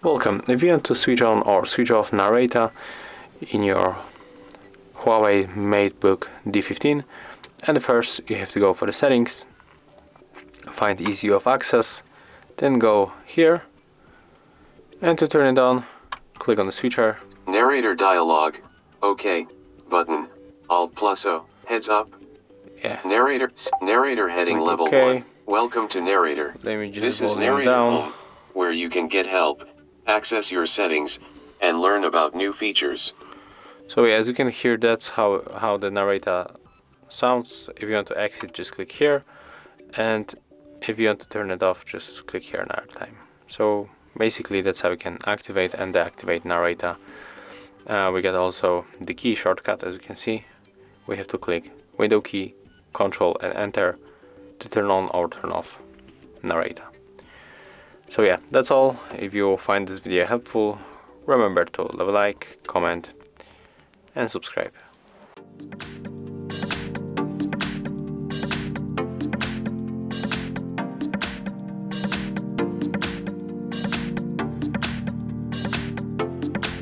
Welcome. If you want to switch on or switch off Narrator in your Huawei MateBook D15, and first you have to go for the settings, find easy of access, then go here, and to turn it on, click on the switcher. Narrator dialog. OK. Button. Alt plus O. Heads up. Yeah. Narrator heading level OK. 1. Welcome to Narrator. Let me just This is volume Narrator down. Home, where you can get help, access your settings, and learn about new features. So yeah, as you can hear, that's how the Narrator sounds. If you want to exit, just click here, and if you want to turn it off, just click here another time. So basically that's how you can activate and deactivate Narrator. We got also the key shortcut. As you can see, we have to click Window key, Control and Enter to turn on or turn off Narrator. So yeah, that's all. If you find this video helpful, remember to leave a like, comment and subscribe.